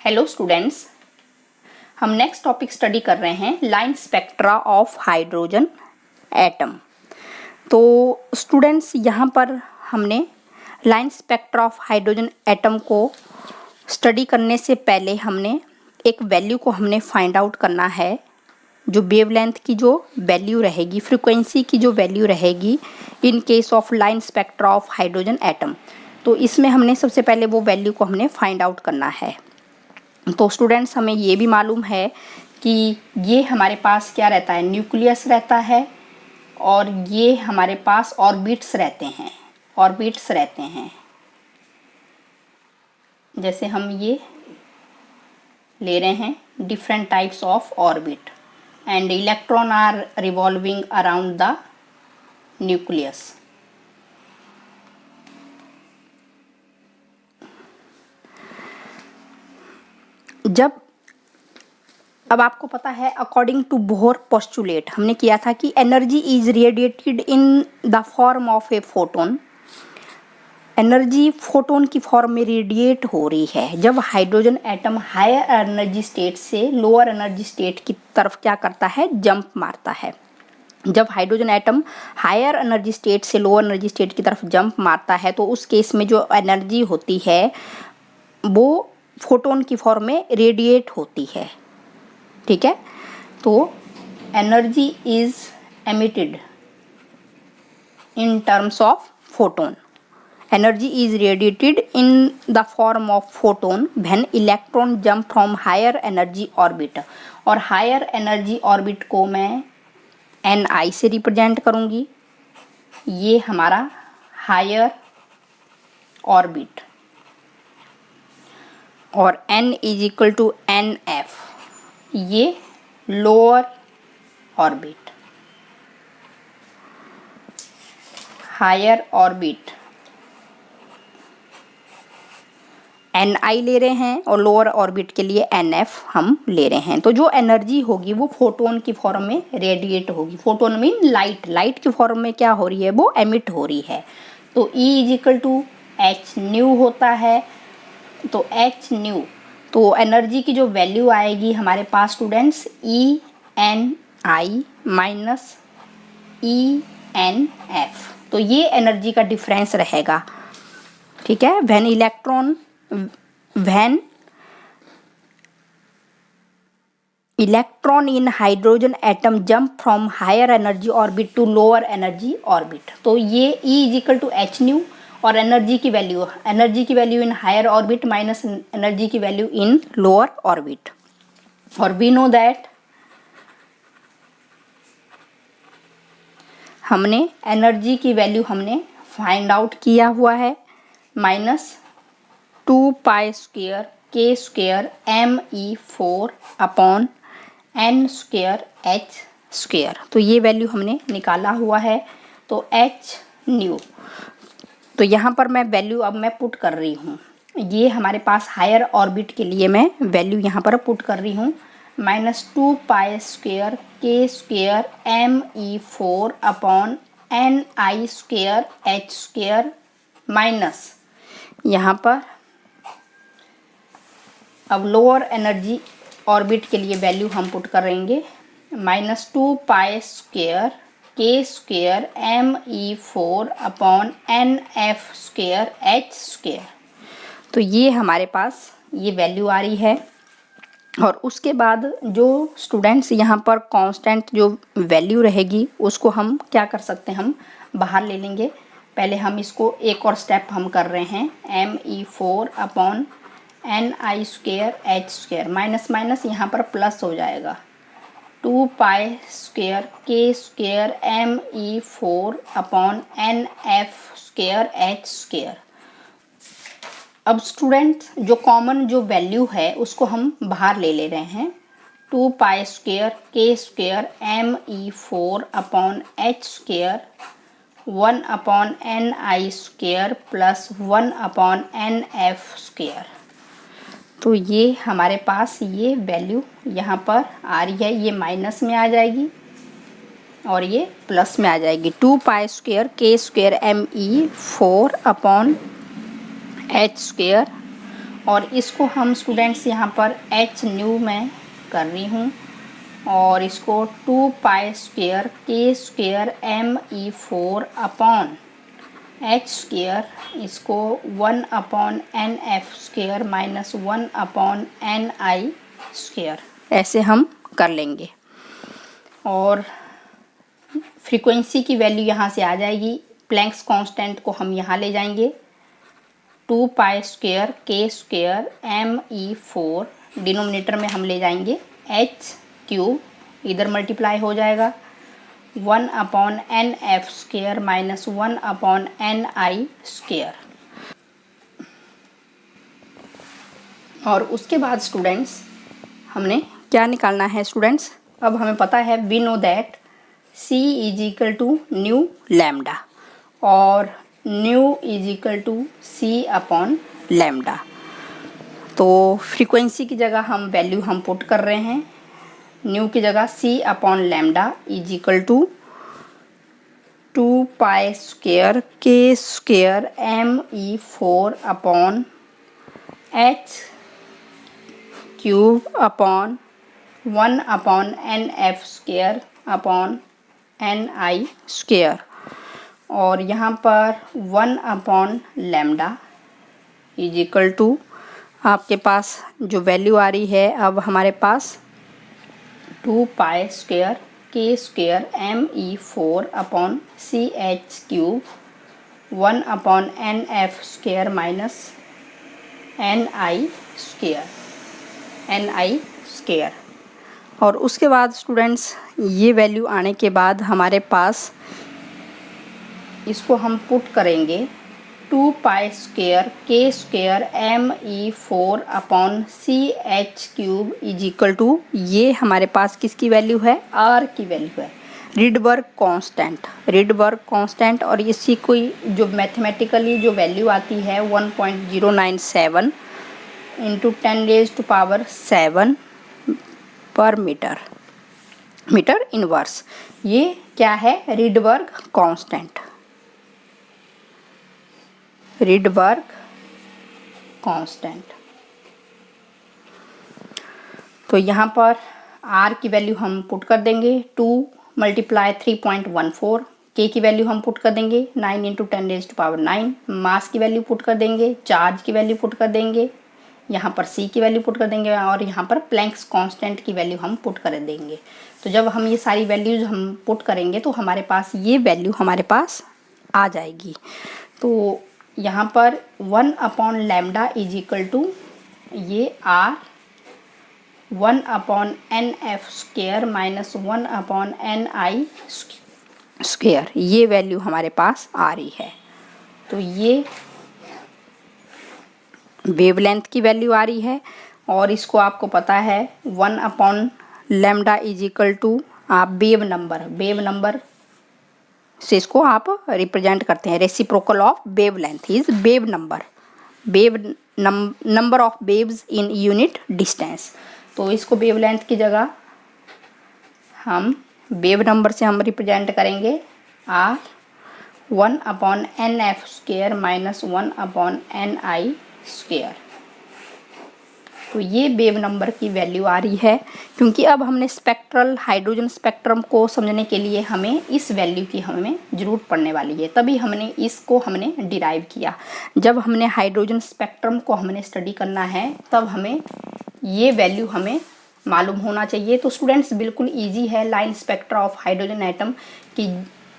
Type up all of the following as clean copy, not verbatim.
Hello students, हम next topic study कर रहे हैं line spectra of hydrogen atom. तो स्टूडेंट्स, यहाँ पर हमने line spectra of hydrogen atom को स्टडी करने से पहले हमने एक वैल्यू को हमने फाइंड आउट करना है, जो वेवलेंथ की जो वैल्यू रहेगी, फ्रीक्वेंसी की जो वैल्यू रहेगी in case of line spectra of hydrogen atom. तो इसमें हमने सबसे पहले वो वैल्यू को हमने फाइंड आउट करना है। तो स्टूडेंट्स, हमें ये भी मालूम है कि ये हमारे पास क्या रहता है, न्यूक्लियस रहता है, और ये हमारे पास ऑर्बिट्स रहते हैं। जैसे हम ये ले रहे हैं different types of orbit, and electron are revolving around the nucleus. अब आपको पता है, अकॉर्डिंग टू बोहर पोस्टुलेट हमने किया था कि energy is radiated in the form of a photon. Energy photon की फॉर्म में रेडिएट हो रही है जब hydrogen atom higher energy state से लोअर एनर्जी स्टेट की तरफ क्या करता है, जंप मारता है। जब hydrogen atom higher energy state से लोअर एनर्जी स्टेट की तरफ जंप मारता है तो उस केस में जो एनर्जी होती है वो फोटोन की फॉर्म में रेडिएट होती है। ठीक है, तो energy is emitted in terms of photon. Energy is radiated in the form of photon when electron jump from higher energy orbit. और हायर एनर्जी ऑर्बिट को मैं Ni से रिप्रेजेंट करूंगी। ये हमारा हायर ऑर्बिट, और N is equal to NF, ये lower orbit. Higher orbit Ni ले रहे हैं और लोअर ऑर्बिट के लिए NF हम ले रहे हैं। तो जो एनर्जी होगी वो फोटोन की फॉर्म में रेडिएट होगी। फोटोन मीन लाइट, लाइट की फॉर्म में क्या हो रही है, वो एमिट हो रही है। तो E is equal to h nu होता है। तो एच न्यू, तो एनर्जी की जो वैल्यू आएगी हमारे पास स्टूडेंट्स, ENI माइनस ENF। तो ये एनर्जी का डिफरेंस रहेगा। ठीक है, when electron in hydrogen atom jump from higher energy orbit to lower energy orbit. तो ये E is equal to h nu, और एनर्जी की value in higher orbit minus energy की वैल्यू इन लोअर ऑर्बिट। और we know that हमने energy की value हमने find out किया हुआ है, माइनस 2 पाई square k square me4 upon n square h square. तो ये वैल्यू हमने निकाला हुआ है। तो h न्यू, तो यहाँ पर मैं वैल्यू अब मैं पुट कर रही हूँ। ये हमारे पास हायर ऑर्बिट के लिए मैं वैल्यू यहाँ पर पुट कर रही हूँ, माइनस 2 पाई square k square me4 upon ni square h square, minus यहाँ पर अब लोअर एनर्जी ऑर्बिट के लिए वैल्यू हम पुट करेंगे, माइनस 2 पाई square k square me4 upon NF square h square. तो ये हमारे पास ये वैल्यू आ रही है। और उसके बाद जो स्टूडेंट्स यहाँ पर कांस्टेंट जो वैल्यू रहेगी उसको हम क्या कर सकते हैं, हम बाहर ले लेंगे। पहले हम इसको एक और स्टेप हम कर रहे हैं, me4 upon ni square h square, minus minus यहाँ पर प्लस हो जाएगा, 2 पाई square k square me4 upon NF square h square. अब स्टूडेंट जो कॉमन जो वैल्यू है उसको हम बाहर ले रहे हैं, 2 पाई square k square me4 upon h square, 1 upon ni square plus 1 upon NF square. तो ये हमारे पास ये वैल्यू यहाँ पर आ रही है, ये माइनस में आ जाएगी और ये प्लस में आ जाएगी। 2 पाई square k square me4 upon h square और इसको हम स्टूडेंट्स यहाँ पर एच न्यू में कर रही हूँ और इसको 2 पाई स्क्वायर के square M E 4 upon H square, इसको 1 upon N F square minus 1 upon N I square ऐसे हम कर लेंगे। और फ्रीक्वेंसी की वैल्यू यहाँ से आ जाएगी, प्लैंक्स कांस्टेंट को हम यहाँ ले जाएंगे 2 पाई स्क्वायर के स्क्वायर एम ई 4, डिनोमिनेटर में हम ले जाएंगे एच क्यूब, इधर मल्टीप्लाई हो जाएगा 1 upon N F square minus 1 upon N I square. और उसके बाद स्टूडेंट्स हमने क्या निकालना है स्टूडेंट्स, अब हमें पता है we know that C is equal to nu lambda और nu is equal to C upon lambda. तो फ्रीक्वेंसी की जगह हम वैल्यू हम पुट कर रहे हैं, न्यू की जगह C upon lambda is equal to 2 pi square के square M E 4 upon H cube upon 1 upon N F square upon N I square. और यहाँ पर 1 upon lambda is equal to आपके पास जो वैल्यू आ रही है अब हमारे पास 2 पाई स्क्वायर के square M E 4 upon C H cube 1 upon N F square minus N I square. और उसके बाद स्टूडेंट्स ये वैल्यू आने के बाद हमारे पास इसको हम पुट करेंगे 2 पाई स्क्वायर के square M E 4 upon C H cube is equal to, ये हमारे पास किसकी वैल्यू है, आर की वैल्यू है, रिडबर्ग कांस्टेंट। और इसी कोई जो मैथमेटिकली जो वैल्यू आती है 1.097 इंटू 10⁻⁷ पर मीटर इनवर्स, ये क्या है, रिडबर्ग कांस्टेंट। तो यहाँ पर R की वैल्यू हम पुट कर देंगे 2 मल्टीप्लाई 3.14, K की वैल्यू हम पुट कर देंगे 9 इंटू 10⁻⁹, मास की वैल्यू पुट कर देंगे, चार्ज की वैल्यू पुट कर देंगे, यहाँ पर C की वैल्यू पुट कर देंगे और यहाँ पर प्लैंक्स कांस्टेंट की वैल्यू हम पुट कर देंगे। तो जब हम ये सारी वैल्यूज हम पुट करेंगे तो हमारे पास ये वैल्यू हमारे पास आ जाएगी। तो यहाँ पर 1 upon lambda is equal to ये R 1 upon N F square minus 1 upon N I square, ये वैल्यू हमारे पास आ रही है। तो ये वेवलेंथ की वैल्यू आ रही है और इसको आपको पता है 1 upon lambda is equal to आप वेव नंबर से इसको आप रिप्रेजेंट करते हैं, reciprocal of wavelength is wave number of waves in unit distance. तो इसको वेवलेंथ की जगह हम वेव नंबर से हम रिप्रेजेंट करेंगे R 1 upon N F square minus 1 upon N I square. तो ये वेव नंबर की वैल्यू आ रही है, क्योंकि अब हमने स्पेक्ट्रल हाइड्रोजन स्पेक्ट्रम को समझने के लिए हमें इस वैल्यू की हमें ज़रूरत पड़ने वाली है, तभी हमने इसको हमने डिराइव किया। जब हमने हाइड्रोजन स्पेक्ट्रम को हमने स्टडी करना है तब हमें ये वैल्यू हमें मालूम होना चाहिए। तो स्टूडेंट्स बिल्कुल ईजी है line spectra of hydrogen atom कि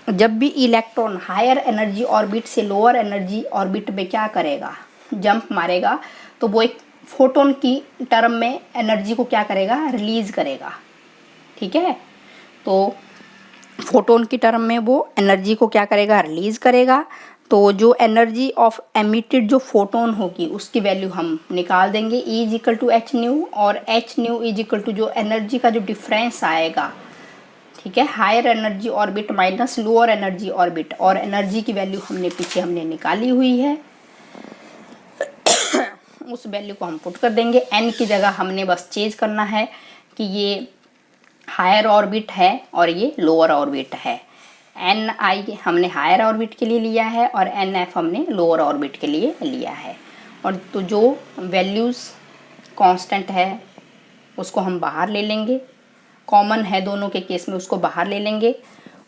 जब भी इलेक्ट्रॉन हायर एनर्जी ऑर्बिट से लोअर एनर्जी ऑर्बिट में क्या करेगा, जंप मारेगा, तो वो एक फोटोन की टर्म में एनर्जी को क्या करेगा, रिलीज करेगा। ठीक है, तो फोटोन की टर्म में वो एनर्जी को क्या करेगा, रिलीज करेगा। तो जो एनर्जी ऑफ एमिटेड जो फोटोन होगी उसकी वैल्यू हम निकाल देंगे, E is equal to h nu, और h nu is equal to जो एनर्जी का जो डिफरेंस आएगा, ठीक है, higher energy orbit minus lower energy orbit, और एनर्जी की वैल्यू हमने पीछे हमने निकाली हुई है, उस वैल्यू को हम पुट कर देंगे। एन की जगह हमने बस चेंज करना है कि ये हायर ऑर्बिट है और ये लोअर ऑर्बिट है। एन आई हमने हायर ऑर्बिट के लिए लिया है और एन एफ हमने लोअर ऑर्बिट के लिए लिया है। और तो जो वैल्यूज़ कांस्टेंट है उसको हम बाहर ले लेंगे, कॉमन है दोनों के केस में उसको बाहर ले लेंगे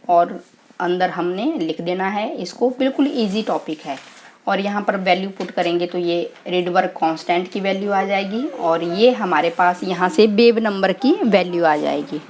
और अंदर हमने लिख देना है इसको। बिल्कुल इजी टॉपिक है। और यहाँ पर वैल्यू पुट करेंगे तो ये रिडबर्ग कांस्टेंट की वैल्यू आ जाएगी और ये हमारे पास यहाँ से वेव नंबर की वैल्यू आ जाएगी।